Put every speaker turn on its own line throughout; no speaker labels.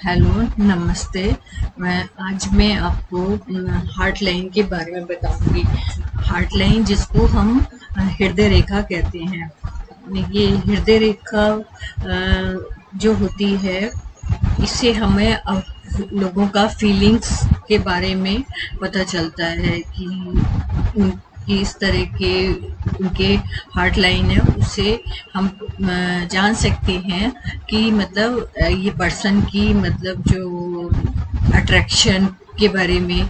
Hello, नमस्ते। आज मैं आपको हार्ट लाइन के बारे में बताऊंगी। हार्ट लाइन जिसको हम हृदय रेखा कहते हैं। ये हृदय रेखा जो होती है, इससे हमें लोगों का फीलिंग्स के बारे में पता चलता है कि इस तरह के उनके हार्ट लाइन है। उससे हम जान सकते हैं कि मतलब ये पर्सन की मतलब जो अट्रैक्शन के बारे में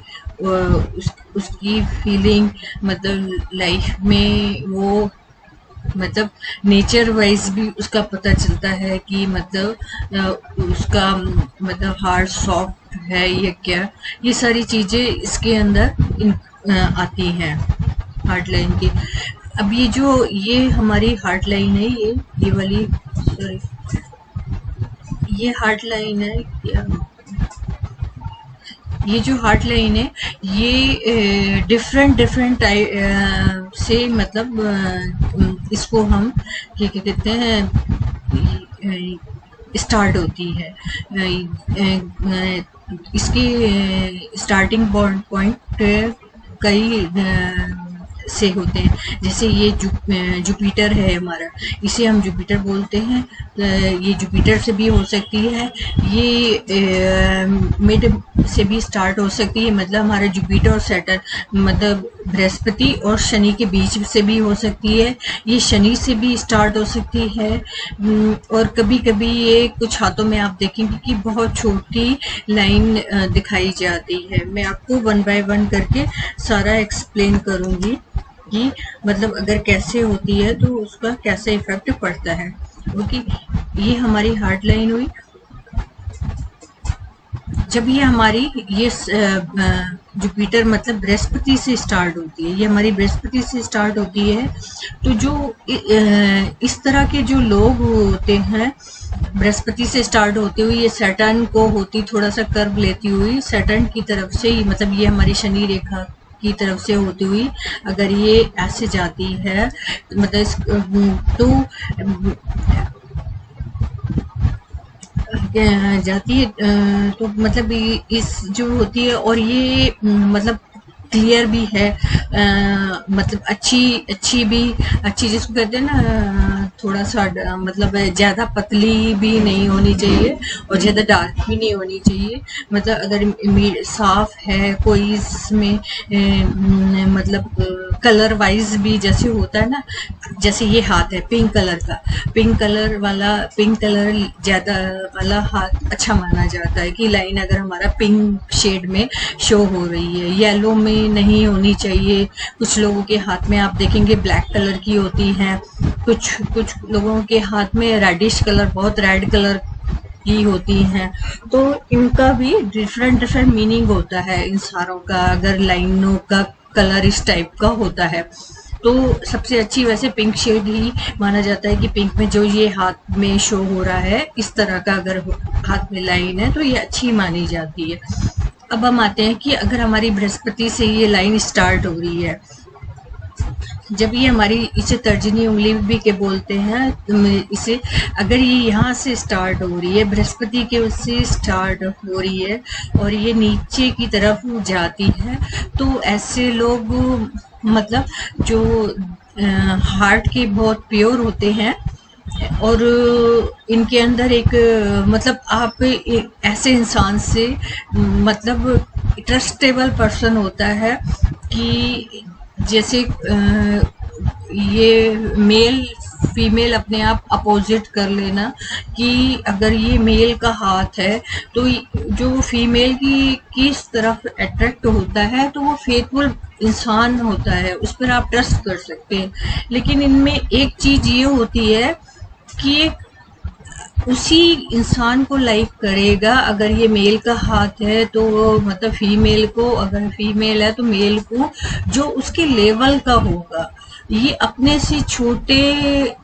उसकी फीलिंग मतलब लाइफ में वो मतलब नेचर वाइज भी उसका पता चलता है कि मतलब उसका मतलब हार्ट सॉफ्ट है या क्या। ये सारी चीजें इसके अंदर आती हैं हार्ट लाइन की। अब ये हमारी हार्ट लाइन है, ये वाली, सॉरी, ये हार्ट लाइन है। ये जो हार्ट लाइन है, ये डिफरेंट डिफरेंट टाइप से मतलब इसको हम क्या क्या कहते हैं, स्टार्ट होती है। इसकी स्टार्टिंग पॉइंट कई से होते हैं। जैसे ये जुपिटर है हमारा, इसे हम जुपिटर बोलते हैं। ये जुपिटर से भी हो सकती है, ये मिड से भी स्टार्ट हो सकती है। मतलब हमारा जुपिटर और सैटर्न मतलब बृहस्पति और शनि के बीच से भी हो सकती है। ये शनि से भी स्टार्ट हो सकती है। और कभी कभी ये कुछ हाथों में आप देखेंगे कि बहुत छोटी लाइन दिखाई जाती है। मैं आपको वन बाय वन करके सारा एक्सप्लेन करूंगी कि मतलब अगर कैसे होती है तो उसका कैसे इफेक्ट पड़ता है। ओके, ये हमारी हार्ट लाइन हुई। जब ये हमारी ये जुपिटर मतलब बृहस्पति से स्टार्ट होती है, ये हमारी बृहस्पति से स्टार्ट होती है। तो जो इस तरह के जो लोग होते हैं, बृहस्पति से स्टार्ट होती हुई ये सैटर्न को होती थोड़ा सा कर्व लेती हुई सैटर्न की तरफ से ही, मतलब ये हमारी शनि रेखा की तरफ से होती हुई अगर ये ऐसे जाती है मतलब तो जाती है तो मतलब इस जो होती है, और ये मतलब क्लियर भी है, मतलब अच्छी अच्छी भी, अच्छी जिसको कहते हैं ना, थोड़ा सा मतलब ज्यादा पतली भी नहीं होनी चाहिए और ज्यादा डार्क भी नहीं होनी चाहिए। मतलब अगर साफ है कोई इसमें मतलब कलर वाइज भी जैसे होता है ना, जैसे ये हाथ है पिंक कलर का, पिंक कलर ज्यादा वाला हाथ अच्छा माना जाता है कि लाइन अगर हमारा पिंक शेड में शो हो रही है, येलो में नहीं होनी चाहिए। कुछ लोगों के हाथ में आप देखेंगे ब्लैक कलर की होती हैं, कुछ कुछ लोगों के हाथ में रेडिश कलर, बहुत रेड कलर की होती हैं। तो इनका भी डिफरेंट डिफरेंट मीनिंग होता है इन सारों का, अगर लाइनों का कलर इस टाइप का होता है। तो सबसे अच्छी वैसे पिंक शेड ही माना जाता है कि पिंक में जो ये हाथ में शो हो रहा है इस तरह का अगर हाथ में लाइन है तो ये अच्छी मानी जाती है। अब हम आते हैं कि अगर हमारी बृहस्पति से ये लाइन स्टार्ट हो रही है, जब ये हमारी, इसे तर्जनी उंगली भी के बोलते हैं, तो इसे अगर ये यहाँ से स्टार्ट हो रही है, बृहस्पति के उससे स्टार्ट हो रही है और ये नीचे की तरफ जाती है, तो ऐसे लोग मतलब जो हार्ट के बहुत प्योर होते हैं और इनके अंदर एक मतलब आप ऐसे इंसान से मतलब ट्रस्टेबल पर्सन होता है कि जैसे ये मेल फीमेल अपने आप अपोजिट कर लेना, कि अगर ये मेल का हाथ है तो जो फीमेल की किस तरफ अट्रैक्ट होता है तो वो फेथफुल इंसान होता है, उस पर आप ट्रस्ट कर सकते हैं। लेकिन इनमें एक चीज ये होती है कि उसी इंसान को लाइक करेगा। अगर ये मेल का हाथ है तो मतलब फीमेल को, अगर फीमेल है तो मेल को जो उसके लेवल का होगा। ये अपने से छोटे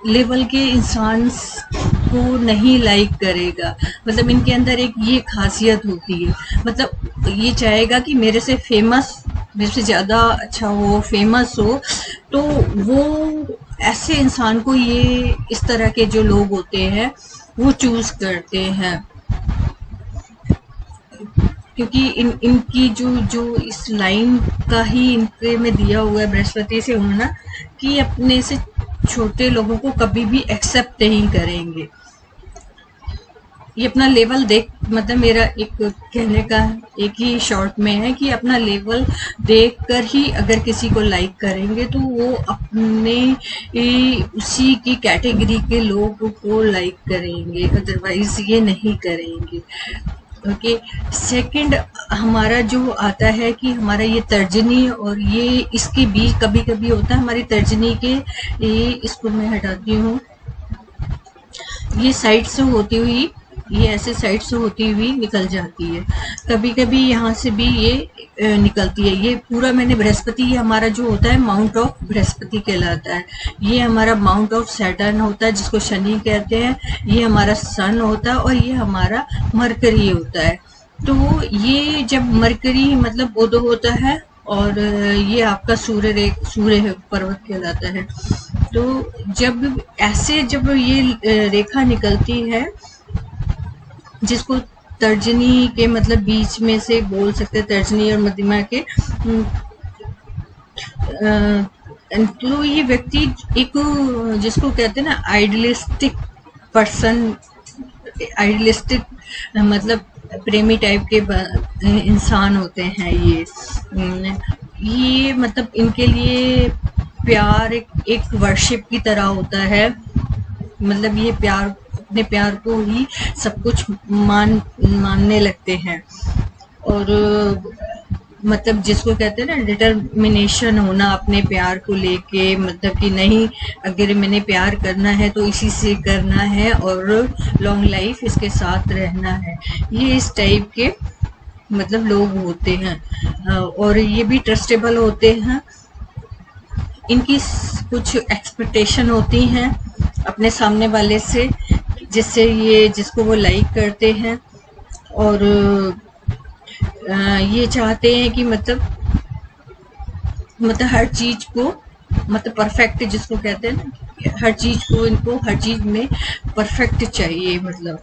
लेवल के इंसान को नहीं लाइक करेगा। मतलब इनके अंदर एक ये खासियत होती है, मतलब ये चाहेगा कि मेरे से फेमस, मेरे से ज्यादा अच्छा हो, फेमस हो। तो वो ऐसे इंसान को, ये इस तरह के जो लोग होते हैं वो चूज करते हैं। क्योंकि इनकी जो जो इस लाइन का ही इनके में दिया हुआ है बृहस्पति से होना, कि अपने से छोटे लोगों को कभी भी एक्सेप्ट नहीं करेंगे। ये अपना लेवल देख, मतलब मेरा एक कहने का एक ही शॉर्ट में है कि अपना लेवल देख कर ही अगर किसी को लाइक करेंगे तो वो अपने उसी की कैटेगरी के लोगों को लाइक करेंगे, अदरवाइज ये नहीं करेंगे। ओके, सेकंड हमारा जो आता है कि हमारा ये तर्जनी, और ये इसके बीच कभी कभी होता है हमारी तर्जनी के, ये इसको मैं हटाती हूँ, ये साइड से होती हुई, ये ऐसे साइड से होती हुई निकल जाती है। कभी कभी यहाँ से भी ये निकलती है। ये पूरा मैंने बृहस्पति, ये हमारा जो होता है माउंट ऑफ बृहस्पति कहलाता है। ये हमारा माउंट ऑफ सैटर्न होता है जिसको शनि कहते हैं। ये हमारा सन होता है और ये हमारा मरकरी होता है। तो ये जब मरकरी मतलब बुध होता है और ये आपका सूर्य पर्वत कहलाता है। तो जब ऐसे जब ये रेखा निकलती है जिसको तर्जनी के मतलब बीच में से बोल सकते हैं, तर्जनी और मध्यमा के, तो ये व्यक्ति एक जिसको कहते हैं ना आइडियलिस्टिक पर्सन, आइडियलिस्टिक मतलब प्रेमी टाइप के इंसान होते हैं ये मतलब इनके लिए प्यार एक वर्शिप की तरह होता है। मतलब ये प्यार, अपने प्यार को ही सब कुछ मानने लगते हैं। और मतलब जिसको कहते हैं ना डिटर्मिनेशन होना अपने प्यार को लेके, मतलब कि नहीं अगर मैंने प्यार करना है तो इसी से करना है और लॉन्ग लाइफ इसके साथ रहना है। ये इस टाइप के मतलब लोग होते हैं और ये भी ट्रस्टेबल होते हैं। इनकी कुछ एक्सपेक्टेशन होती हैं अपने सामने वाले से, जिससे ये जिसको वो लाइक करते हैं और ये चाहते हैं कि मतलब हर चीज को मतलब परफेक्ट जिसको कहते हैं ना, हर चीज को इनको हर चीज में परफेक्ट चाहिए। मतलब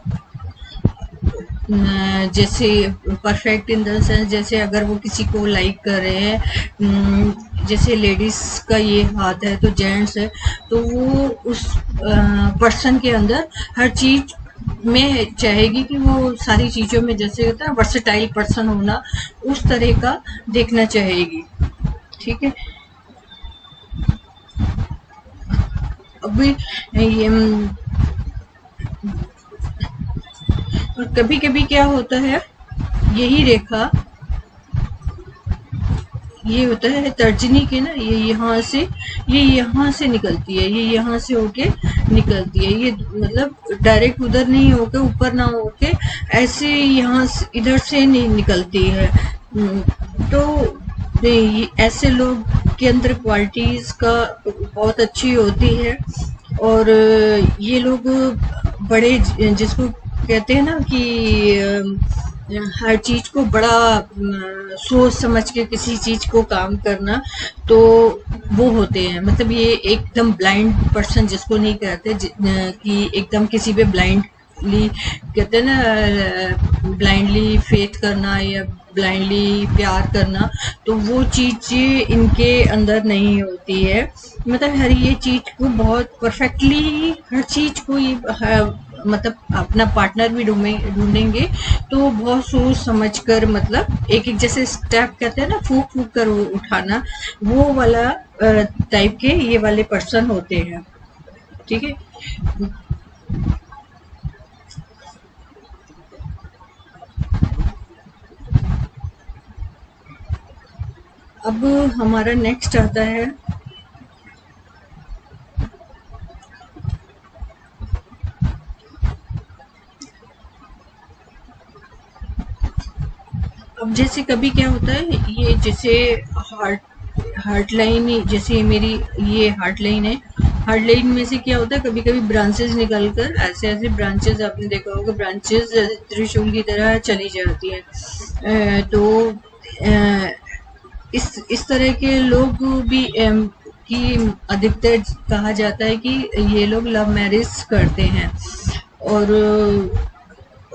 जैसे परफेक्ट इन द सेंस, जैसे अगर वो किसी को लाइक कर रहे हैं, जैसे लेडीज का ये हाथ है तो जेंट्स है, तो वो उस पर्सन के अंदर हर चीज में चाहेगी कि वो सारी चीजों में, जैसे होता है वर्सेटाइल पर्सन होना, उस तरह का देखना चाहेगी। ठीक है, अभी ये और कभी कभी क्या होता है, यही रेखा ये होता है तर्जनी के ना, ये यहाँ से निकलती है, ये यहाँ से होके निकलती है। ये मतलब डायरेक्ट उधर नहीं होके, ऊपर ना होके, ऐसे यहाँ इधर से नहीं निकलती है। तो ऐसे लोग के अंदर क्वालिटीज का बहुत अच्छी होती है और ये लोग बड़े, जिसको कहते हैं ना कि हर चीज को बड़ा सोच समझ के किसी चीज को काम करना, तो वो होते हैं। मतलब ये एकदम ब्लाइंड पर्सन जिसको नहीं कहते कि एकदम किसी पे ब्लाइंडली कहते हैं ना, ब्लाइंडली फेथ करना या ब्लाइंडली प्यार करना, तो वो चीज इनके अंदर नहीं होती है। मतलब हर ये चीज को बहुत परफेक्टली हर चीज को ये मतलब अपना पार्टनर भी ढूंढेंगे तो बहुत सोच समझ कर, मतलब एक एक जैसे स्टेप कहते हैं ना, फूक फूक कर उठाना, वो वाला टाइप के ये वाले पर्सन होते हैं। ठीक है, अब हमारा नेक्स्ट आता है अब जैसे कभी क्या होता है, ये जैसे हार्ट लाइन, जैसे मेरी ये हार्ट लाइन है, हार्ट लाइन में से क्या होता है कभी कभी ब्रांचेस निकलकर ऐसे ब्रांचेस, आपने देखा होगा ब्रांचेस त्रिशूल की तरह चली जाती है। तो इस तरह के लोग भी कि अधिकतर कहा जाता है कि ये लोग लव मैरिज करते हैं और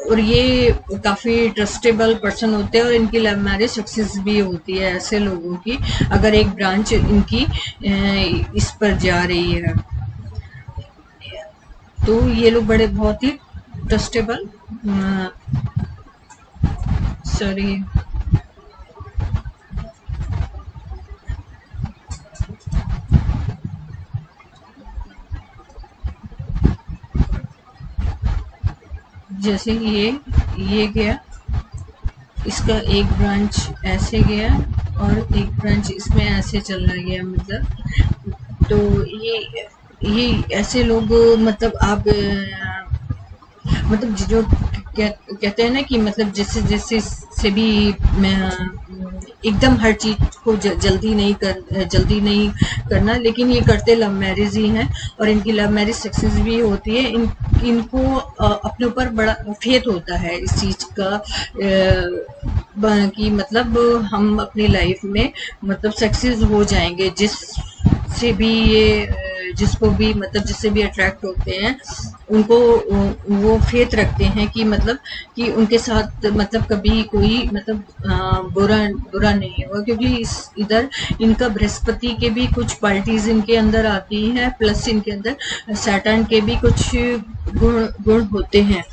और ये काफ़ी ट्रस्टेबल पर्सन होते हैं और इनकी लव मैरिज सक्सेस भी होती है ऐसे लोगों की, अगर एक ब्रांच इनकी इस पर जा रही है। तो ये लोग बड़े बहुत ही ट्रस्टेबल, सॉरी, जैसे ये गया, इसका एक ब्रांच ऐसे गया और एक ब्रांच इसमें ऐसे चला गया, मतलब तो ये ऐसे लोग, मतलब आप मतलब जो कहते हैं ना कि मतलब जैसे जैसे से भी एकदम हर चीज को जल्दी नहीं करना, लेकिन ये करते लव मैरिज ही हैं और इनकी लव मैरिज सक्सेस भी होती है। इनको अपने ऊपर बड़ा फेथ होता है इस चीज का कि मतलब हम अपनी लाइफ में मतलब सक्सेस हो जाएंगे, जिससे भी ये जिसको भी मतलब जिससे भी अट्रैक्ट होते हैं उनको वो फेथ रखते हैं कि मतलब कि उनके साथ मतलब कभी कोई मतलब बुरा नहीं होगा, क्योंकि इधर इनका बृहस्पति के भी कुछ क्वालिटीज इनके अंदर आती हैं, प्लस इनके अंदर सैटर्न के भी कुछ गुण होते हैं।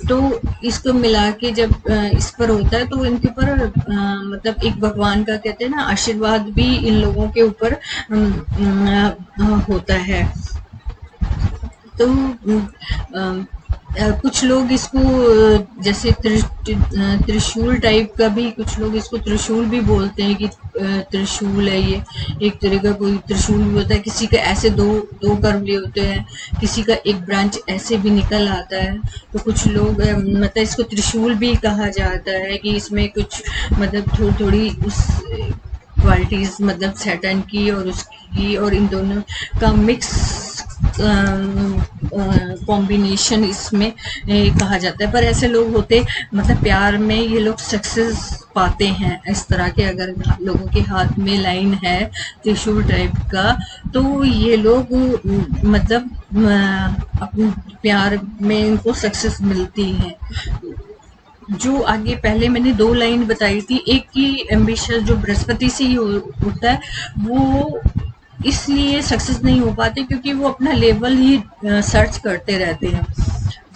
तो इसको मिला के जब इस पर होता है तो इनके ऊपर मतलब एक भगवान का कहते हैं ना आशीर्वाद भी इन लोगों के ऊपर होता है। तो कुछ लोग इसको जैसे त्रिशूल टाइप का भी, कुछ लोग इसको त्रिशूल भी बोलते हैं कि त्रिशूल है ये, एक तरह का कोई त्रिशूल भी होता है। किसी का ऐसे दो कर्मली होते हैं, किसी का एक ब्रांच ऐसे भी निकल आता है। तो कुछ लोग मतलब इसको त्रिशूल भी कहा जाता है कि इसमें कुछ मतलब थोड़ी उस क्वालिटीज मतलब सैटर्न की और उसकी और इन दोनों का मिक्स कॉम्बिनेशन इसमें कहा जाता है। पर ऐसे लोग होते मतलब प्यार में ये लोग सक्सेस पाते हैं इस तरह के, अगर लोगों के हाथ में लाइन है त्रिशूल टाइप का तो ये लोग मतलब अपने प्यार में इनको सक्सेस मिलती है। जो आगे पहले मैंने 2 लाइन बताई थी, एक की एम्बिशन जो बृहस्पति से ही होता है वो इसलिए सक्सेस नहीं हो पाते क्योंकि वो अपना लेवल ही सर्च करते रहते हैं,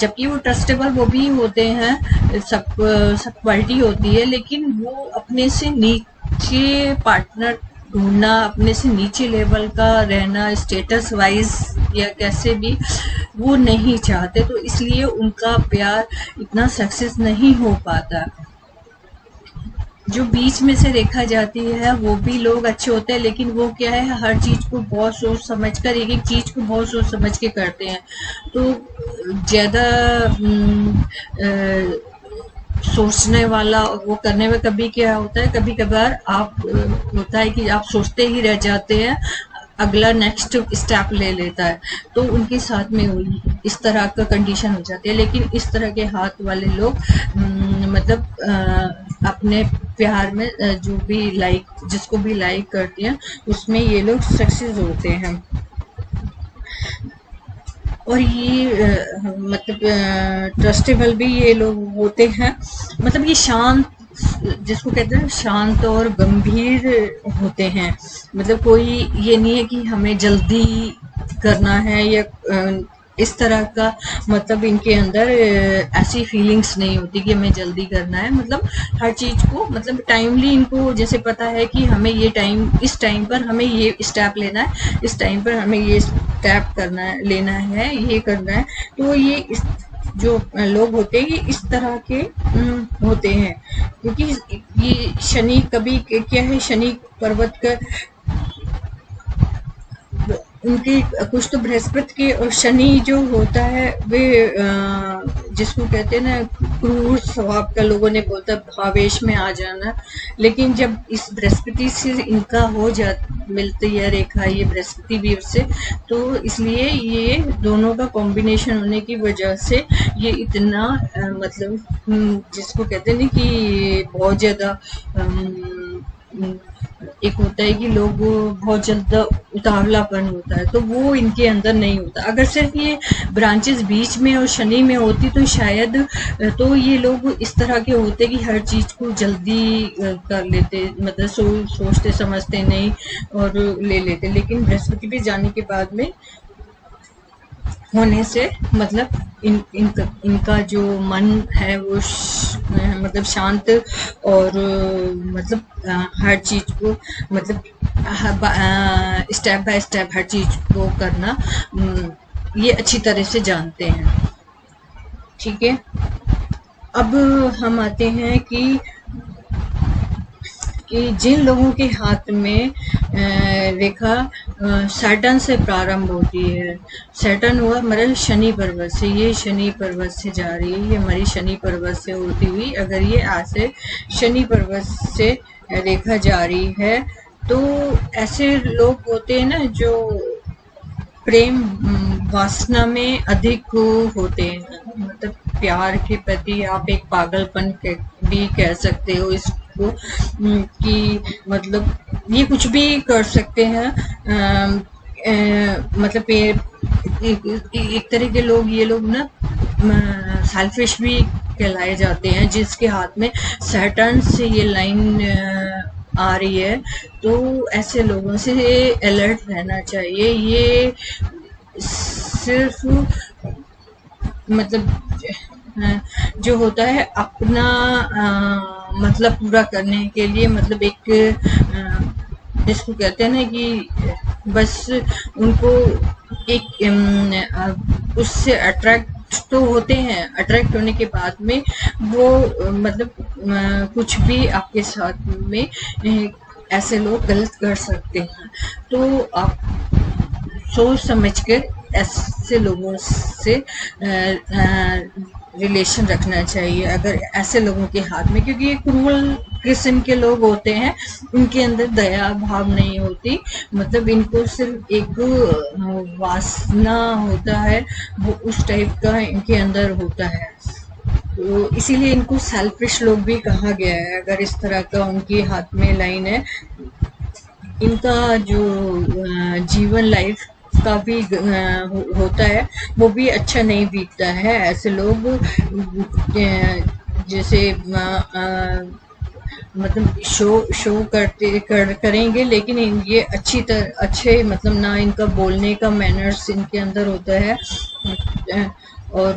जबकि वो ट्रस्टेबल वो भी होते हैं, सब क्वालिटी होती है, लेकिन वो अपने से नीचे पार्टनर ढूंढना, अपने से नीचे लेवल का रहना स्टेटस वाइज या कैसे भी वो नहीं चाहते, तो इसलिए उनका प्यार इतना सक्सेस नहीं हो पाता। जो बीच में से देखा जाती है वो भी लोग अच्छे होते हैं, लेकिन वो क्या है हर चीज को बहुत सोच समझ कर एक एक चीज को बहुत सोच समझ के करते हैं। तो ज्यादा सोचने वाला वो करने में कभी क्या होता है, कभी कभार आप होता है कि आप सोचते ही रह जाते हैं, अगला नेक्स्ट स्टेप ले लेता है, तो उनके साथ में इस तरह का कंडीशन हो जाती है। लेकिन इस तरह के हाथ वाले लोग मतलब अपने प्यार में जो भी जिसको भी लाइक करते हैं उसमें ये लोग सक्सेस होते हैं। और ये मतलब ट्रस्टेबल भी ये लोग होते हैं, मतलब ये शांत, जिसको कहते हैं शांत और गंभीर होते हैं। मतलब कोई ये नहीं है कि हमें जल्दी करना है या इस तरह का, मतलब इनके अंदर ऐसी फीलिंग्स नहीं होती कि हमें जल्दी करना है। मतलब हर चीज को मतलब टाइमली इनको जैसे पता है कि हमें ये टाइम, इस टाइम पर हमें ये स्टेप लेना है, इस टाइम पर हमें ये स्टेप लेना है, ये करना है। तो ये जो लोग होते हैं ये इस तरह के होते हैं, क्योंकि ये शनि कभी क्या है, शनि पर्वत का उनकी कुछ तो बृहस्पति के और शनि जो होता है वे जिसको कहते हैं ना क्रूर स्वभाव का, लोगों ने बोलता भावेश में आ जाना। लेकिन जब इस बृहस्पति से इनका मिलती है रेखा, ये बृहस्पति भी उससे, तो इसलिए ये दोनों का कॉम्बिनेशन होने की वजह से ये इतना मतलब जिसको कहते हैं ना कि बहुत ज्यादा एक होता है कि लोग बहुत जल्द उतावलापन होता है, तो वो इनके अंदर नहीं होता। अगर सिर्फ ये ब्रांचेस बीच में और शनि में होती तो शायद तो ये लोग इस तरह के होते कि हर चीज को जल्दी कर लेते, मतलब सोचते समझते नहीं और ले लेते। लेकिन बृहस्पति पे जाने के बाद में होने से मतलब इनका जो मन है वो मतलब शांत और मतलब हर चीज को मतलब स्टेप बाय स्टेप हर चीज को करना ये अच्छी तरह से जानते हैं। ठीक है, अब हम आते हैं कि जिन लोगों के हाथ में रेखा सैटर्न से प्रारंभ होती है, सैटर्न हुआ मतलब शनि पर्वत से, ये शनि पर्वत से जा रही है, ये हमारी शनि पर्वत से होती हुई अगर ये आज से शनि पर्वत से रेखा जा रही है, तो ऐसे लोग होते हैं ना जो प्रेम वासना में अधिक होते हैं, मतलब प्यार के प्रति आप एक पागलपन भी कह सकते हो इसको, कि मतलब ये कुछ भी कर सकते हैं। मतलब एक तरह के लोग, ये लोग ना सेल्फिश भी कहलाए जाते हैं, जिसके हाथ में सैटर्न से ये लाइन आ रही है, तो ऐसे लोगों से अलर्ट रहना चाहिए। ये सिर्फ मतलब जो होता है अपना मतलब पूरा करने के लिए, मतलब एक जिसको कहते हैं ना कि बस उनको एक उससे अट्रैक्ट तो होते हैं, अट्रैक्ट होने के बाद में वो मतलब कुछ भी आपके साथ में ऐसे लोग गलत कर सकते हैं। तो आप सोच समझ कर ऐसे लोगों से रिलेशन रखना चाहिए अगर ऐसे लोगों के हाथ में, क्योंकि ये क्रूअल किस्म के लोग होते हैं, इनके अंदर दया भाव नहीं होती, मतलब इनको सिर्फ एक वासना होता है, वो उस टाइप का इनके अंदर होता है। तो इसीलिए इनको सेल्फिश लोग भी कहा गया है। अगर इस तरह का उनके हाथ में लाइन है, इनका जो जीवन लाइफ का भी होता है वो भी अच्छा नहीं बीतता है। ऐसे लोग जैसे मतलब शो करेंगे, लेकिन ये अच्छे मतलब ना इनका बोलने का मैनर्स इनके अंदर होता है, और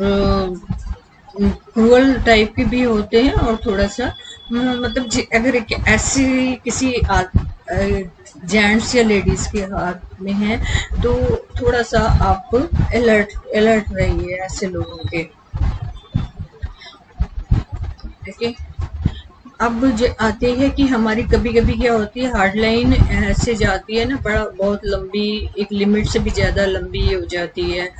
क्रूअल टाइप के भी होते हैं, और थोड़ा सा मतलब अगर ऐसी किसी जेंट्स या लेडीज के हाथ में है तो थोड़ा सा आप अलर्ट रहिए ऐसे लोगों के। देखिए, अब आते हैं कि हमारी कभी कभी क्या होती है, हार्ड लाइन ऐसे जाती है ना, बड़ा बहुत लंबी, एक लिमिट से भी ज्यादा लंबी हो जाती है।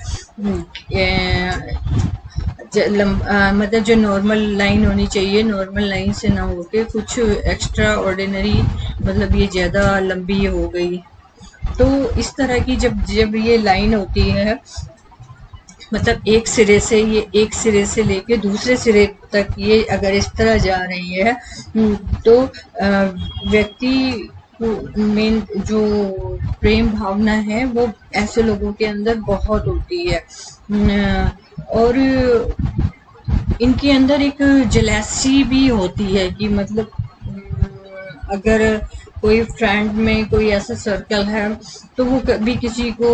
मतलब जो नॉर्मल लाइन होनी चाहिए, नॉर्मल लाइन से ना होके कुछ एक्स्ट्रा ऑर्डिनरी, मतलब ये ज्यादा लंबी हो गई। तो इस तरह की जब ये लाइन होती है, मतलब एक सिरे से लेके दूसरे सिरे तक ये अगर इस तरह जा रही है, तो व्यक्ति मेन जो प्रेम भावना है वो ऐसे लोगों के अंदर बहुत होती है, और इनके अंदर एक जेलसी भी होती है कि मतलब अगर कोई फ्रेंड में कोई ऐसा सर्कल है तो वो कभी किसी को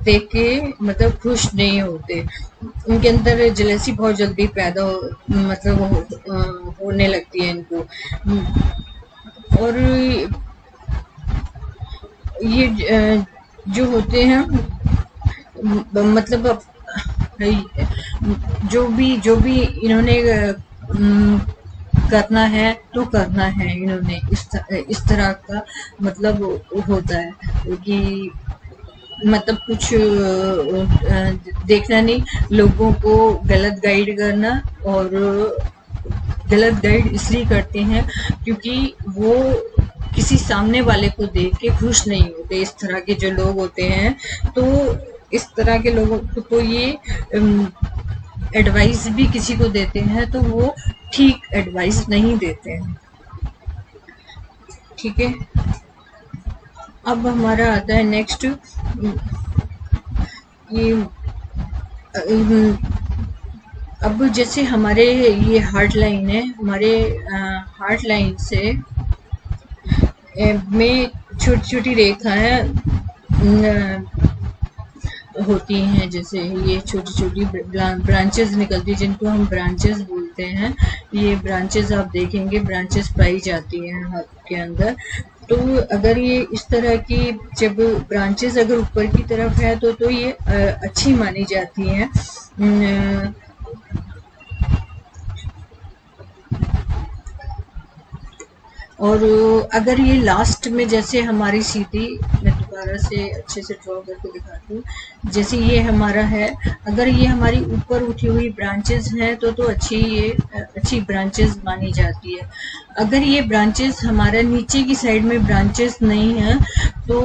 देख के मतलब खुश नहीं होते, उनके अंदर जेलसी बहुत जल्दी पैदा होने लगती है इनको। और ये जो होते हैं मतलब जो भी इन्होंने करना है तो करना है, इन्होंने इस तरह का मतलब होता है कि मतलब कुछ देखना नहीं, लोगों को गलत गाइड करना, और गलत गाइड इसलिए करते हैं क्योंकि वो किसी सामने वाले को देख के खुश नहीं होते। इस तरह के जो लोग होते हैं, तो इस तरह के लोगों को तो ये एडवाइस भी किसी को देते हैं तो वो ठीक एडवाइस नहीं देते हैं। ठीक है, अब हमारा आता है नेक्स्ट ये अब जैसे हमारे ये हार्ट लाइन है, हमारे हार्ट लाइन से में छोटी छोटी रेखाएं होती हैं, जैसे ये छोटी छोटी ब्रांचेस निकलती है जिनको हम ब्रांचेस बोलते हैं। ये ब्रांचेस आप देखेंगे, ब्रांचेस पाई जाती हैं हाथ के अंदर। तो अगर ये इस तरह की जब ब्रांचेस अगर ऊपर की तरफ है तो ये अच्छी मानी जाती हैं। और अगर ये लास्ट में जैसे हमारी सीधी, मैं दोबारा से अच्छे से ड्रॉ करके दिखाती हूँ, जैसे ये हमारा है, अगर ये हमारी ऊपर उठी हुई ब्रांचेस हैं तो अच्छी, ये अच्छी ब्रांचेस मानी जाती है। अगर ये ब्रांचेस हमारा नीचे की साइड में ब्रांचेस नहीं है तो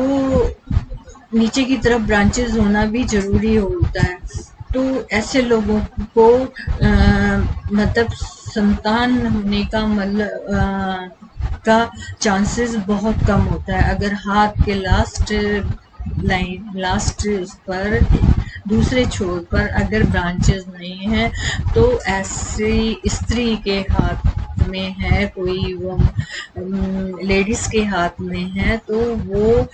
नीचे की तरफ ब्रांचेस होना भी जरूरी होता है। तो ऐसे लोगों को मतलब संतान होने का मतलब का चांसेस बहुत कम होता है। अगर हाथ के लास्ट पर दूसरे छोर पर अगर ब्रांचेस नहीं है तो ऐसी स्त्री के हाथ में है, कोई वो लेडीज के हाथ में है, तो वो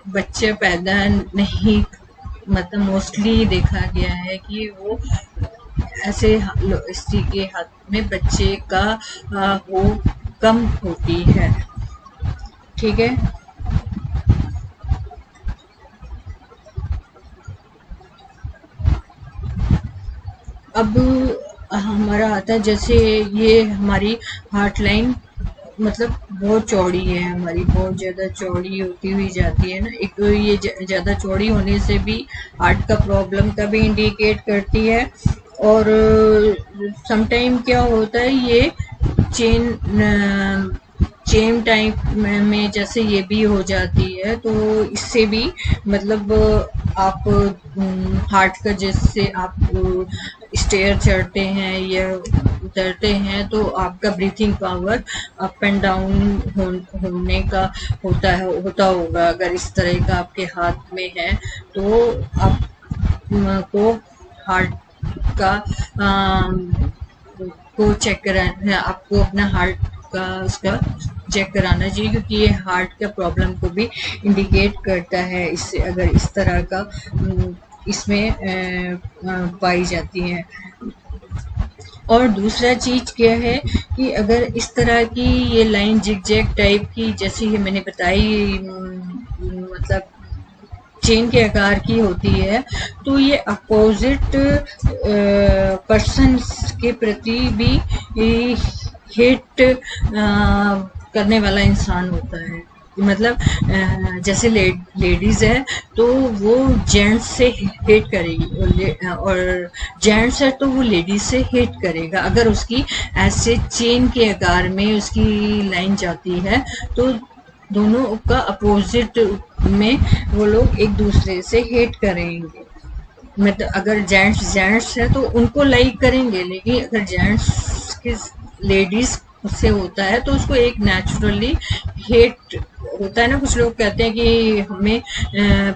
बच्चे पैदा नहीं, मतलब मोस्टली देखा गया है कि वो ऐसे स्त्री के हाथ में बच्चे का वो कम होती है। ठीक है, अब हमारा आता है जैसे ये हमारी हार्ट लाइन मतलब बहुत चौड़ी है, हमारी बहुत ज़्यादा चौड़ी होती हुई जाती है ना। एक तो ये ज़्यादा चौड़ी होने से भी हार्ट का प्रॉब्लम का भी इंडिकेट करती है। और समटाइम क्या होता है, ये चेन टाइप में जैसे ये भी हो जाती है, तो इससे भी मतलब आप हार्ट का, जैसे आप स्टेयर चढ़ते हैं या उतरते हैं तो आपका breathing power up and down होने का होता होगा। अगर इस तरह का आपके हाथ में है तो आपको हार्ट का को चेक कराना, आपको अपना हार्ट का उसका चेक कराना चाहिए, क्योंकि ये हार्ट का प्रॉब्लम को भी इंडिकेट करता है। इससे अगर इस तरह का इसमें पाई जाती है। और दूसरा चीज क्या है कि अगर इस तरह की ये लाइन जिग-जैग टाइप की, जैसे ये मैंने बताई, मतलब चेन के आकार की होती है, तो ये अपोजिट पर्सन के प्रति भी हेट करने वाला इंसान होता है। मतलब जैसे लेडीज है तो वो जेंट्स से हेट करेगी, और जेंट्स है तो वो लेडीज से हेट करेगा। अगर उसकी ऐसे चेन के आकार में उसकी लाइन जाती है तो दोनों का अपोजिट में वो लोग एक दूसरे से हेट करेंगे। मतलब अगर जेंट्स है तो उनको लाइक करेंगे, लेकिन अगर जेंट्स के लेडीज से होता है तो उसको एक नेचुरली हेट होता है ना। कुछ लोग कहते हैं कि हमें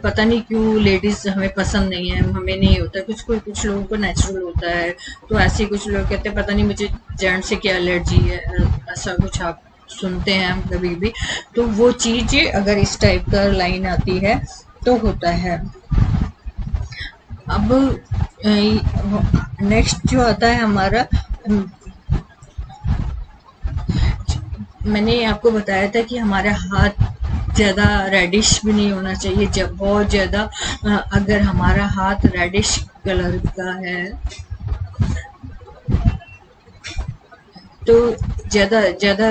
पता नहीं क्यों लेडीज हमें पसंद नहीं है, हमें नहीं होता, कुछ लोगों को नेचुरल होता है। तो ऐसे कुछ लोग कहते हैं पता नहीं मुझे जेंट्स से क्या एलर्जी है, ऐसा कुछ आप सुनते हैं हम कभी भी। तो वो चीज अगर इस टाइप का लाइन आती है तो होता है। अब नेक्स्ट जो आता है हमारा, मैंने आपको बताया था कि हमारा हाथ ज़्यादा रेडिश भी नहीं होना चाहिए। जब बहुत ज़्यादा अगर हमारा हाथ रेडिश कलर का है तो ज़्यादा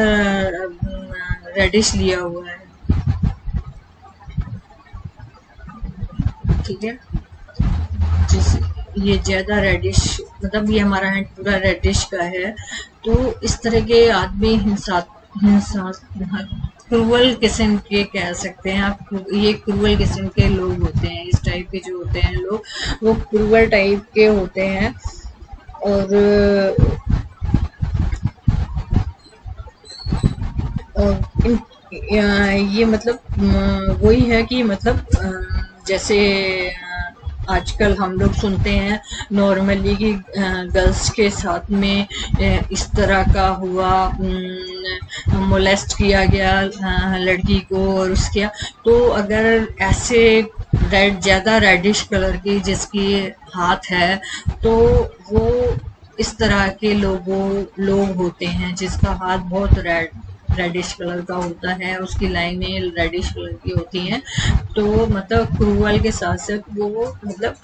रेडिश लिया हुआ है, ठीक है। जिस ये ज़्यादा रेडिश, मतलब ये हमारा हैंड पूरा रेडिश का है, तो इस तरह के आदमी क्रूअल किस्म के कह सकते हैं आप। ये क्रूअल किस्म के लोग होते हैं, इस टाइप के जो होते हैं लोग, वो क्रूअल टाइप के होते हैं। और ये मतलब वही है कि मतलब जैसे आजकल हम लोग सुनते हैं नॉर्मली कि गर्ल्स के साथ में इस तरह का हुआ, मोलेस्ट किया गया लड़की को और उसके, तो अगर ऐसे ज्यादा रेडिश कलर की जिसकी हाथ है, तो वो इस तरह के लोग होते हैं जिसका हाथ बहुत रेडिश कलर का होता है, उसकी लाइनें रेडिश कलर की होती हैं। तो मतलब क्रूअल के साथ साथ वो मतलब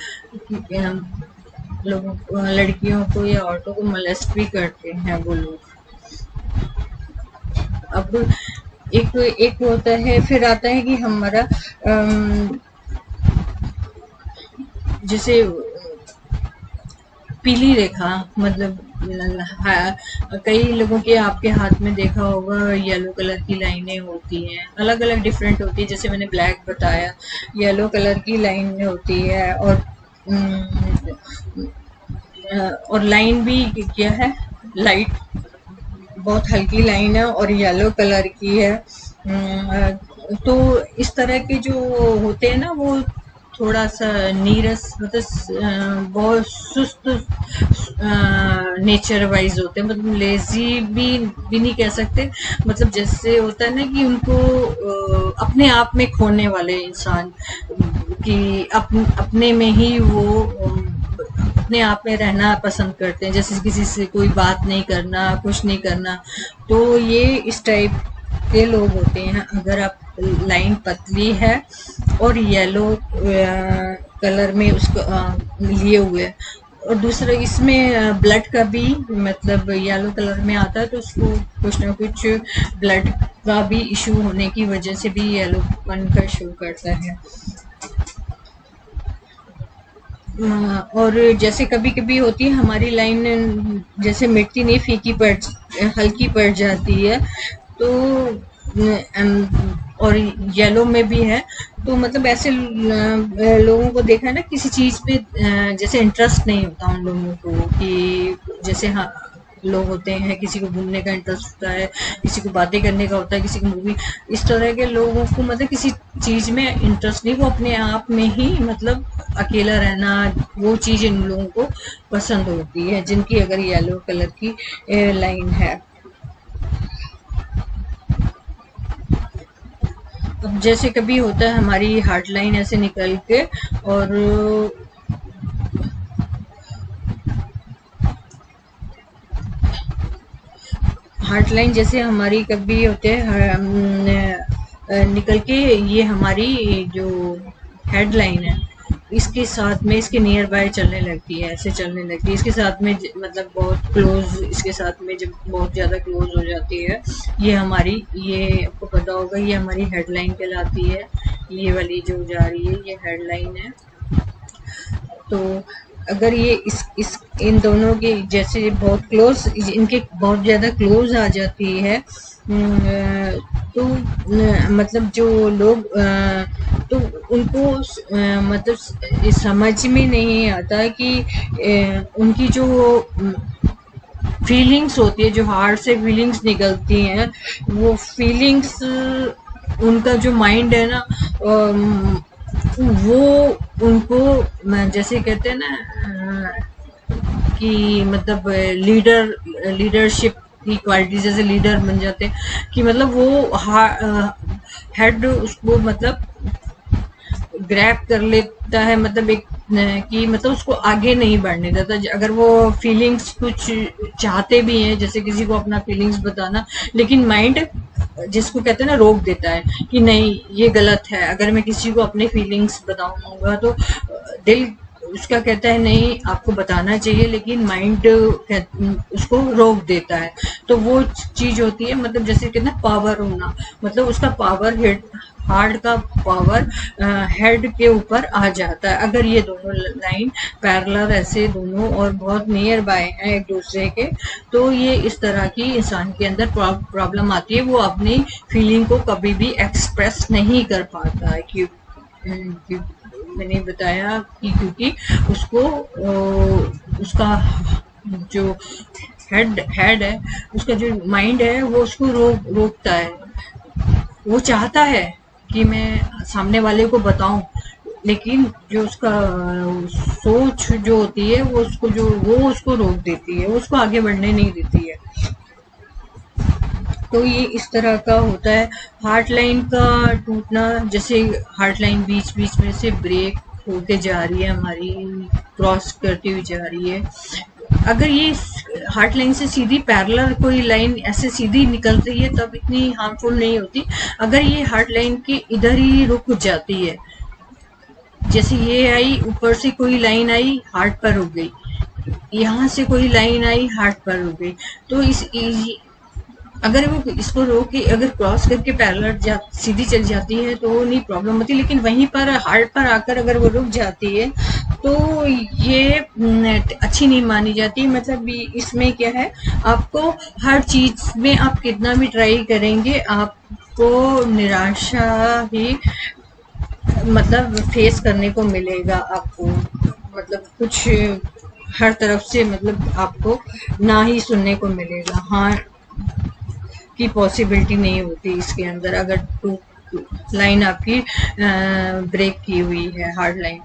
लोगों लड़कियों को या औरतों को मोलेस्ट भी करते हैं वो लोग। अब एक एक होता है, फिर आता है कि हमारा जैसे पीली रेखा, मतलब कई लोगों के आपके हाथ में देखा होगा येलो कलर की लाइनें होती हैं, अलग अलग डिफरेंट होती है, जैसे मैंने ब्लैक बताया, येलो कलर की लाइन होती है। और लाइन भी क्या है, लाइट, बहुत हल्की लाइन है और येलो कलर की है। तो इस तरह के जो होते हैं ना, वो थोड़ा सा नीरस, मतलब बहुत सुस्त नेचर वाइज होते हैं, मतलब लेजी भी नहीं कह सकते, मतलब जैसे होता है ना कि उनको अपने आप में खोने वाले इंसान, कि अपने में ही वो अपने आप में रहना पसंद करते हैं, जैसे किसी से कोई बात नहीं करना, कुछ नहीं करना। तो ये इस टाइप के लोग होते हैं। अगर आप लाइन पतली है और येलो कलर में उसको लिए हुए, और दूसरा इसमें ब्लड का भी मतलब येलो कलर में आता है, तो उसको कुछ ना कुछ ब्लड का भी इशू होने की वजह से भी येलोपन का शो करता है। और जैसे कभी कभी होती है हमारी लाइन, जैसे मिटती नहीं, फीकी पड़, हल्की पड़ जाती है, तो और येलो में भी है, तो मतलब ऐसे लोगों को देखा है ना, किसी चीज पे जैसे इंटरेस्ट नहीं होता उन लोगों को, कि जैसे हाँ लोग होते हैं, किसी को घूमने का इंटरेस्ट होता है, किसी को बातें करने का होता है, किसी को मूवी, इस तरह के लोगों को मतलब किसी चीज में इंटरेस्ट नहीं, वो अपने आप में ही मतलब अकेला रहना, वो चीज इन लोगों को पसंद होती है, जिनकी अगर येलो कलर की लाइन है। अब जैसे कभी होता है हमारी हार्ट लाइन ऐसे निकल के, और हार्ट लाइन जैसे हमारी कभी होते हैं निकल के, ये हमारी जो हेड लाइन है, इसके साथ में, इसके नियर बाय चलने लगती है, ऐसे चलने लगती है, इसके साथ में मतलब बहुत क्लोज, इसके साथ में जब बहुत ज़्यादा क्लोज हो जाती है, ये हमारी, ये आपको पता होगा, ये हमारी हेड लाइन कहलाती है। ये वाली जो जा रही है ये हेड लाइन है। तो अगर ये इस इन दोनों के जैसे बहुत क्लोज, इनके बहुत ज्यादा क्लोज आ जाती है, तो मतलब जो लोग तो उनको मतलब समझ में नहीं आता कि उनकी जो फीलिंग्स होती है, जो हार्ट से फीलिंग्स निकलती हैं, वो फीलिंग्स, उनका जो माइंड है ना, वो उनको जैसे कहते हैं ना कि मतलब लीडरशिप की क्वालिटी, जैसे लीडर बन जाते हैं, कि मतलब वो हेड उसको मतलब ग्रैब कर लेता है, मतलब एक कि मतलब उसको आगे नहीं बढ़ने देता, अगर वो फीलिंग्स कुछ चाहते भी हैं, जैसे किसी को अपना फीलिंग्स बताना, लेकिन माइंड जिसको कहते हैं ना रोक देता है कि नहीं ये गलत है, अगर मैं किसी को अपने फीलिंग्स बताऊंगा तो दिल उसका कहता है नहीं आपको बताना चाहिए, लेकिन माइंड उसको रोक देता है। तो वो चीज होती है, मतलब जैसे कहते हैं पावर होना, मतलब उसका पावर हेड, हार्ट का पावर हेड के ऊपर आ जाता है, अगर ये दोनों लाइन पैरेलल ऐसे दोनों और बहुत नियर बाय हैं एक दूसरे के, तो ये इस तरह की इंसान के अंदर प्रॉब्लम आती है, वो अपनी फीलिंग को कभी भी एक्सप्रेस नहीं कर पाता है, क्योंकि मैंने बताया कि क्योंकि उसको उसका जो हेड है, उसका जो माइंड है वो उसको रोकता है। वो चाहता है कि मैं सामने वाले को बताऊं, लेकिन जो उसका सोच जो होती है वो उसको रोक देती है, वो उसको आगे बढ़ने नहीं देती है। तो ये इस तरह का होता है। हार्ट लाइन का टूटना, जैसे हार्ट लाइन बीच बीच में से ब्रेक होके जा रही है हमारी, क्रॉस करती हुई जा रही है। अगर ये हार्ट लाइन से सीधी पैरेलल कोई लाइन ऐसे सीधी निकल रही है तब इतनी हार्मफुल नहीं होती। अगर ये हार्ट लाइन के इधर ही रुक जाती है, जैसे ये आई, ऊपर से कोई लाइन आई हार्ट पर रुक गई, यहाँ से कोई लाइन आई हार्ट पर रुक गई, तो अगर वो इसको रोक के अगर क्रॉस करके पैरेलल सीधी चल जाती है तो वो नहीं प्रॉब्लम होती। लेकिन वहीं पर हार्ट पर आकर अगर वो रुक जाती है तो ये अच्छी नहीं मानी जाती। मतलब इसमें क्या है, आपको हर चीज में आप कितना भी ट्राई करेंगे आपको निराशा ही मतलब फेस करने को मिलेगा। आपको मतलब कुछ हर तरफ से मतलब आपको ना ही सुनने को मिलेगा, हाँ की पॉसिबिलिटी नहीं होती इसके अंदर, अगर टू लाइन आपकी ब्रेक की हुई है हार्ड लाइन।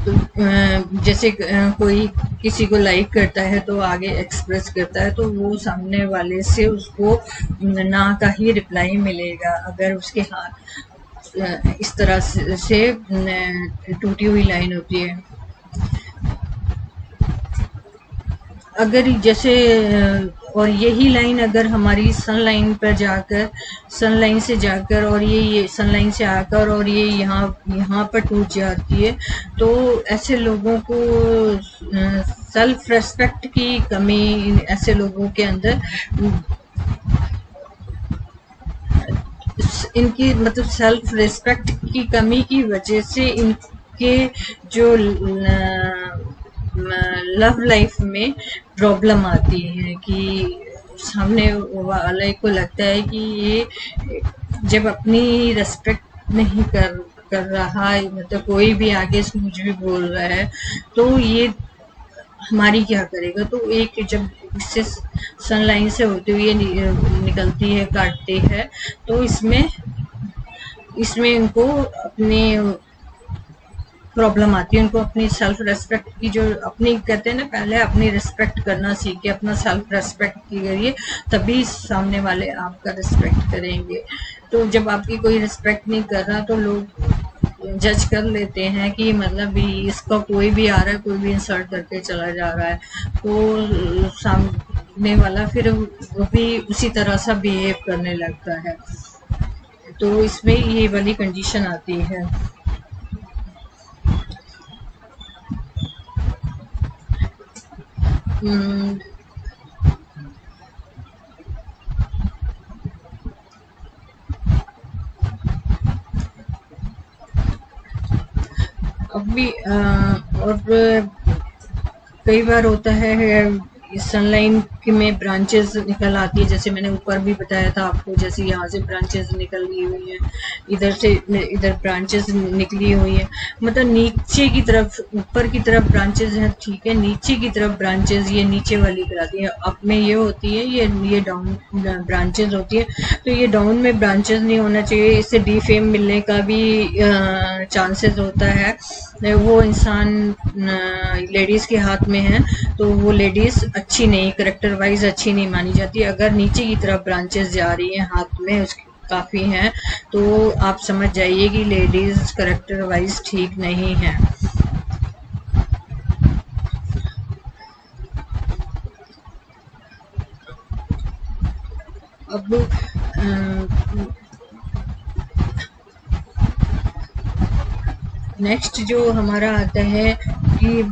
तो जैसे कोई किसी को लाइक करता है तो आगे एक्सप्रेस करता है, तो वो सामने वाले से उसको ना का ही रिप्लाई मिलेगा। अगर उसके हाथ इस तरह से टूटी हुई लाइन होती है, अगर जैसे और यही लाइन अगर हमारी सन लाइन पर जाकर, सन लाइन से जाकर और ये सन लाइन से आकर और ये यहाँ पर टूट जाती है, तो ऐसे लोगों को सेल्फ रेस्पेक्ट की कमी ऐसे लोगों के अंदर, इनकी मतलब सेल्फ रिस्पेक्ट की कमी की वजह से इनके जो लव लाइफ में प्रॉब्लम आती है कि सामने वाले को लगता है कि ये जब अपनी रेस्पेक्ट नहीं कर रहा है, मतलब कोई भी आगे से मुझे भी बोल रहा है तो ये हमारी क्या करेगा। तो एक जब इससे सनलाइन से होती हुई निकलती है, काटती है, तो इसमें इनको अपने प्रॉब्लम आती है। उनको अपनी सेल्फ रेस्पेक्ट की जो अपनी कहते हैं ना, पहले अपनी रेस्पेक्ट करना सीखे, अपना सेल्फ रेस्पेक्ट कीजिए तभी सामने वाले आपका रेस्पेक्ट करेंगे। तो जब आपकी कोई रेस्पेक्ट नहीं कर रहा तो लोग जज कर लेते हैं कि मतलब इसका कोई भी आ रहा है, कोई भी इंसल्ट करके चला जा रहा है, तो सामने वाला फिर वो भी उसी तरह सा बिहेव करने लगता है। तो इसमें ये वाली कंडीशन आती है। अभी और कई बार होता है सनलाइन में ब्रांचेस निकल आती है, जैसे मैंने ऊपर भी बताया था आपको, जैसे यहाँ से ब्रांचेस निकली हुई हैं, इधर से इधर ब्रांचेस निकली हुई है, मतलब नीचे की तरफ, ऊपर की तरफ ब्रांचेस हैं, ठीक है, नीचे की तरफ ब्रांचेस ये नीचे वाली कराती है, अप में ये होती है, ये डाउन ब्रांचेस होती है। तो ये डाउन में ब्रांचेस नहीं होना चाहिए, इससे डीफेम मिलने का भी चांसेस होता है। वो इंसान लेडीज के हाथ में है तो वो लेडीज अच्छी नहीं, करेक्टर वाइज अच्छी नहीं मानी जाती। अगर नीचे की तरफ ब्रांचेस जा रही हैं हाथ में, उसकी काफी हैं, तो आप समझ जाइए कि लेडीज करेक्टर वाइज ठीक नहीं है। अब नेक्स्ट जो हमारा आता है कि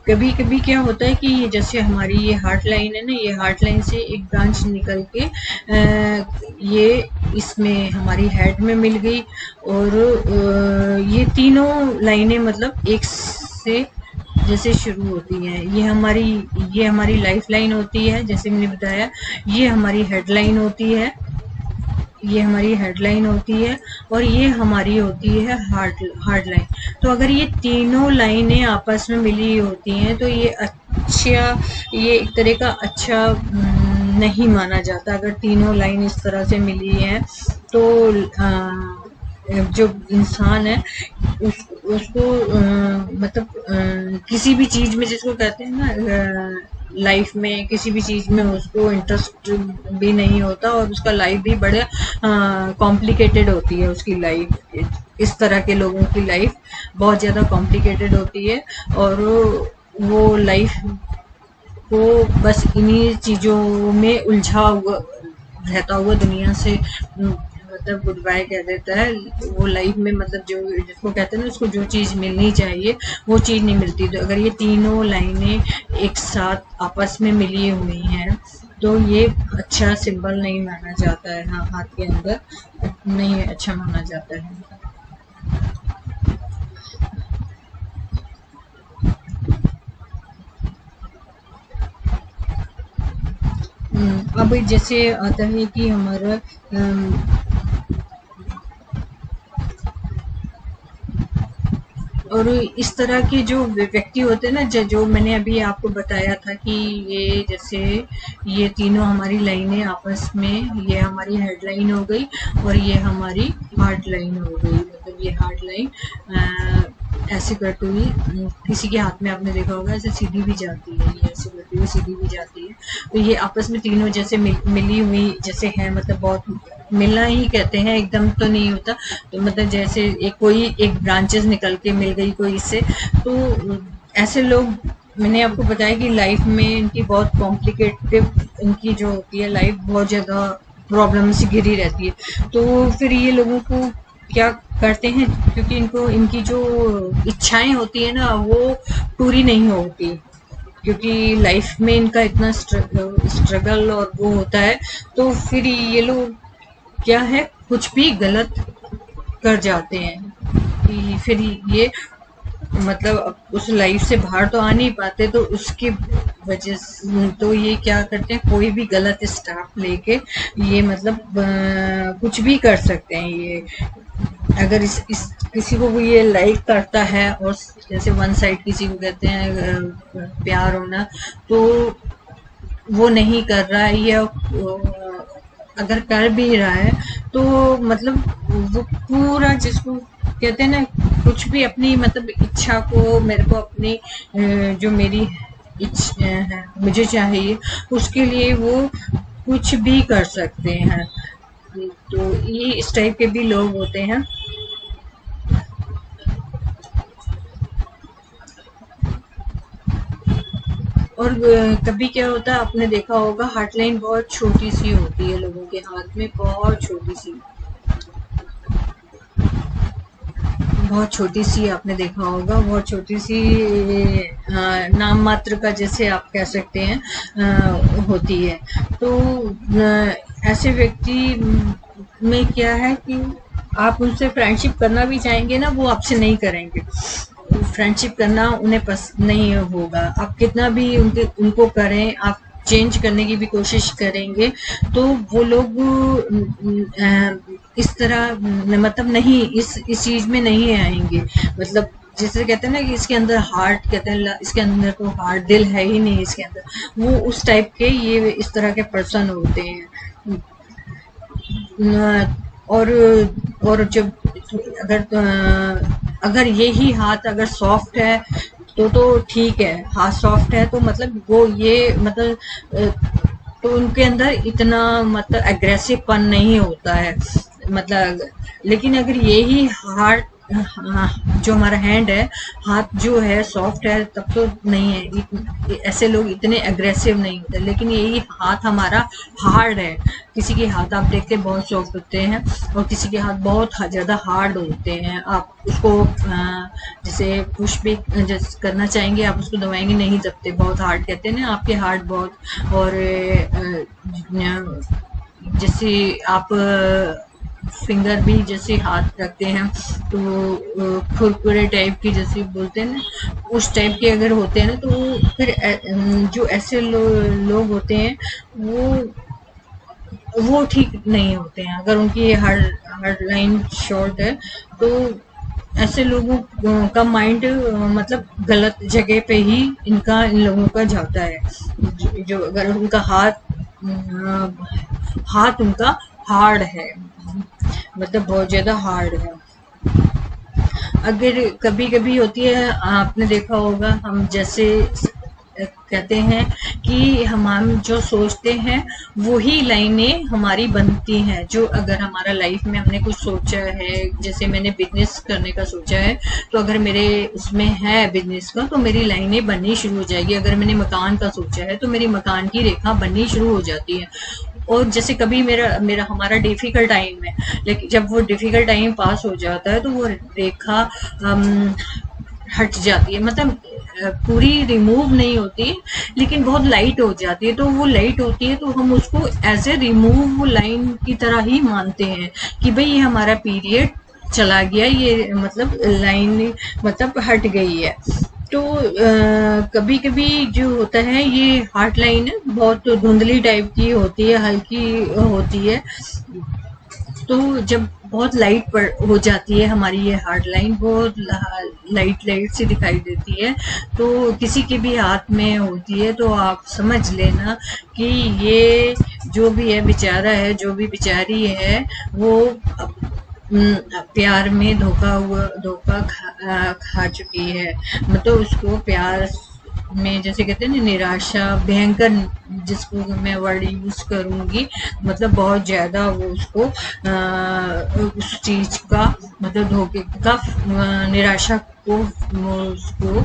कभी कभी क्या होता है कि जैसे हमारी ये हार्ट लाइन है ना, ये हार्ट लाइन से एक ब्रांच निकल के ये इसमें हमारी हेड में मिल गई, और ये तीनों लाइनें मतलब एक से जैसे शुरू होती हैं। ये हमारी लाइफ लाइन होती है, जैसे मैंने बताया, ये हमारी हेड लाइन होती है, ये हमारी हेडलाइन होती है, और ये हमारी होती है हार्ट लाइन। तो अगर ये तीनों लाइनें आपस में मिली होती हैं तो ये अच्छा, ये एक तरह का अच्छा नहीं माना जाता। अगर तीनों लाइन इस तरह से मिली है तो जो इंसान है उसको मतलब किसी भी चीज में, जिसको कहते हैं ना लाइफ में, किसी भी चीज में उसको इंटरेस्ट भी नहीं होता और उसका लाइफ भी बड़े कॉम्प्लिकेटेड होती है। उसकी लाइफ, इस तरह के लोगों की लाइफ बहुत ज्यादा कॉम्प्लिकेटेड होती है और वो लाइफ को बस इन्हीं चीजों में उलझा हुआ रहता हुआ दुनिया से मतलब गुड बाय कह देता है। वो लाइफ में मतलब जो, जिसको कहते हैं ना, उसको जो चीज मिलनी चाहिए वो चीज नहीं मिलती। तो अगर ये तीनों लाइनें एक साथ आपस में मिली हुई हैं तो ये अच्छा सिंबल नहीं माना जाता है। हाँ, हाथ के अंदर नहीं अच्छा माना जाता है। अब जैसे आता है कि हमारा और इस तरह के जो व्यक्ति होते हैं ना, जो मैंने अभी आपको बताया था कि ये जैसे ये तीनों हमारी लाइनें आपस में, ये हमारी हेडलाइन हो गई और ये हमारी हार्ड लाइन हो गई। मतलब ये हार्ड लाइन ऐसे करते हुए किसी के हाथ में आपने देखा होगा ऐसे सीधी भी जाती है, ये ऐसे करते हुए सीधी भी जाती है। तो ये आपस में तीनों जैसे मिली हुई जैसे है, मतलब बहुत मिलना ही कहते हैं, एकदम तो नहीं होता। तो मतलब जैसे एक कोई एक ब्रांचेस निकल के मिल गई कोई इससे, तो ऐसे लोग, मैंने आपको बताया कि लाइफ में इनकी बहुत कॉम्प्लिकेटेड, इनकी जो होती है लाइफ बहुत ज्यादा प्रॉब्लम से घिरी रहती है। तो फिर ये लोगों को क्या करते हैं, क्योंकि इनको इनकी जो इच्छाएं होती है ना वो पूरी नहीं होती, क्योंकि लाइफ में इनका इतना स्ट्रगल और वो होता है। तो फिर ये लोग क्या है, कुछ भी गलत कर जाते हैं कि फिर ये मतलब उस लाइफ से बाहर तो आ नहीं पाते। तो उसकी वजह से तो ये क्या करते हैं, कोई भी गलत स्टेप लेके ये मतलब कुछ भी कर सकते हैं। ये अगर इस किसी को ये लाइक करता है, और जैसे वन साइड किसी को कहते हैं प्यार होना, तो वो नहीं कर रहा है, या अगर कर भी रहा है तो मतलब वो पूरा, जिसको कहते हैं ना, कुछ भी अपनी मतलब इच्छा को, मेरे को अपनी जो मेरी इच्छा है मुझे चाहिए, उसके लिए वो कुछ भी कर सकते हैं। तो ये इस टाइप के भी लोग होते हैं। और कभी क्या होता है, आपने देखा होगा हार्टलाइन बहुत छोटी सी होती है लोगों के हाथ में, बहुत छोटी सी, बहुत छोटी सी, आपने देखा होगा बहुत छोटी सी नाम मात्र का, जैसे आप कह सकते हैं होती है। तो ऐसे व्यक्ति में क्या है कि आप उनसे फ्रेंडशिप करना भी चाहेंगे ना, वो आपसे नहीं करेंगे। फ्रेंडशिप करना उन्हें पसंद नहीं होगा। आप कितना भी उनको करें, आप चेंज करने की भी कोशिश करेंगे तो वो लोग इस तरह मतलब नहीं, इस चीज में नहीं आएंगे। मतलब जैसे कहते हैं ना कि इसके अंदर हार्ट, कहते हैं इसके अंदर तो हार्ट, दिल है ही नहीं इसके अंदर, वो उस टाइप के ये इस तरह के पर्सन होते हैं। और जब अगर यही हाथ अगर सॉफ्ट है तो ठीक है, हाथ सॉफ्ट है तो मतलब वो ये मतलब तो उनके अंदर इतना मतलब एग्रेसिव पन नहीं होता है। मतलब लेकिन अगर यही हार्ट, जो हमारा हैंड है, हाथ जो है सॉफ्ट है, तब तो नहीं है, ऐसे लोग इतने एग्रेसिव नहीं होते। लेकिन यही हाथ हमारा हार्ड है, किसी के हाथ आप देखते बहुत सॉफ्ट होते हैं और किसी के हाथ बहुत ज्यादा हार्ड होते हैं। आप उसको जैसे पुश भी जैसे करना चाहेंगे, आप उसको दबाएंगे नहीं दबते, बहुत हार्ड, कहते हैं ना आपके हार्ट बहुत। और जैसे आप फिंगर भी जैसे हाथ रखते हैं तो खुरकुरे टाइप की, जैसे बोलते हैं ना, उस टाइप के अगर होते हैं ना, तो फिर जो ऐसे लोग होते हैं वो ठीक नहीं होते हैं। अगर उनकी हार्ड लाइन शॉर्ट है तो ऐसे लोगों का माइंड मतलब गलत जगह पे ही इन लोगों का जाता है। जो अगर उनका हाथ उनका हार्ड है, मतलब बहुत ज्यादा हार्ड है। अगर कभी कभी होती है, आपने देखा होगा, हम जैसे कहते हैं कि हम जो सोचते हैं वो ही लाइनें हमारी बनती हैं। जो अगर हमारा लाइफ में हमने कुछ सोचा है, जैसे मैंने बिजनेस करने का सोचा है, तो अगर मेरे उसमें है बिजनेस का तो मेरी लाइनें बननी शुरू हो जाएगी। अगर मैंने मकान का सोचा है तो मेरी मकान की रेखा बननी शुरू हो जाती है। और जैसे कभी मेरा मेरा हमारा डिफिकल्ट टाइम है, लेकिन जब वो डिफिकल्ट टाइम पास हो जाता है तो वो रेखा हट जाती है, मतलब पूरी रिमूव नहीं होती, लेकिन बहुत लाइट हो जाती है। तो वो लाइट होती है तो हम उसको एज ए रिमूव लाइन की तरह ही मानते हैं कि भाई ये हमारा पीरियड चला गया, ये मतलब लाइन मतलब हट गई है। तो कभी कभी जो होता है ये हार्ट लाइन बहुत धुंधली टाइप की होती है, हल्की होती है। तो जब बहुत लाइट पर हो जाती है हमारी ये हार्ड लाइन, बहुत लाइट लाइट सी दिखाई देती है, तो किसी के भी हाथ में होती है तो आप समझ लेना कि ये जो भी है बेचारा है, जो भी बेचारी है, वो प्यार में धोखा खा चुकी है। मतलब उसको प्यार में, जैसे कहते हैं ना, निराशा भयंकर, जिसको मैं वर्ड यूज करूंगी, मतलब बहुत ज्यादा वो उसको उस चीज का, मतलब धोखे का, निराशा को उसको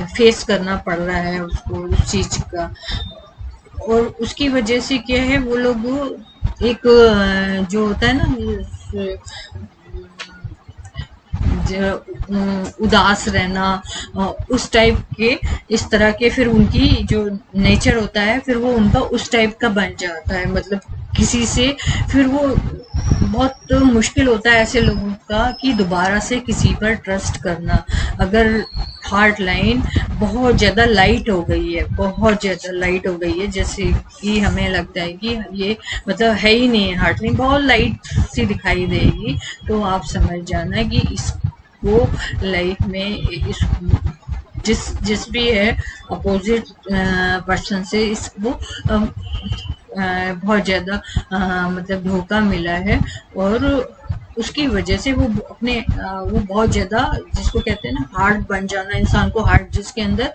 फेस करना पड़ रहा है उसको उस चीज का। और उसकी वजह से क्या है, वो लोग एक जो होता है ना, उदास रहना, उस टाइप के, इस तरह के, फिर उनकी जो नेचर होता है फिर वो उनका उस टाइप का बन जाता है। मतलब किसी से फिर वो बहुत मुश्किल होता है ऐसे लोगों का कि दोबारा से किसी पर ट्रस्ट करना। अगर हार्ट लाइन बहुत ज्यादा लाइट हो गई है, बहुत ज्यादा लाइट हो गई है, जैसे कि हमें लगता है कि ये मतलब है ही नहीं है, हार्ट लाइन बहुत लाइट सी दिखाई देगी, तो आप समझ जाना कि इसको लाइफ में जिस भी है अपोजिट पर्सन से इसको बहुत ज्यादा मतलब धोखा मिला है। और उसकी वजह से वो अपने वो बहुत ज्यादा, जिसको कहते हैं ना हार्ड बन जाना, इंसान को हार्ड, जिसके अंदर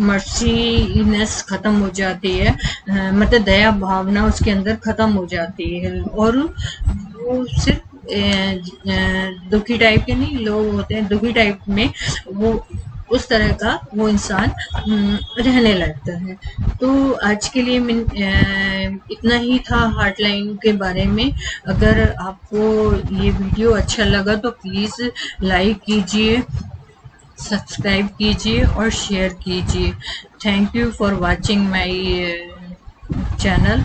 मर्सीनेस खत्म हो जाती है, मतलब दया भावना उसके अंदर खत्म हो जाती है। और वो सिर्फ दुखी टाइप के नहीं लोग होते हैं, दुखी टाइप में वो उस तरह का वो इंसान रहने लगता है। तो आज के लिए मैं इतना ही था हार्ट लाइन के बारे में। अगर आपको ये वीडियो अच्छा लगा तो प्लीज़ लाइक कीजिए, सब्सक्राइब कीजिए और शेयर कीजिए। Thank you for watching my channel.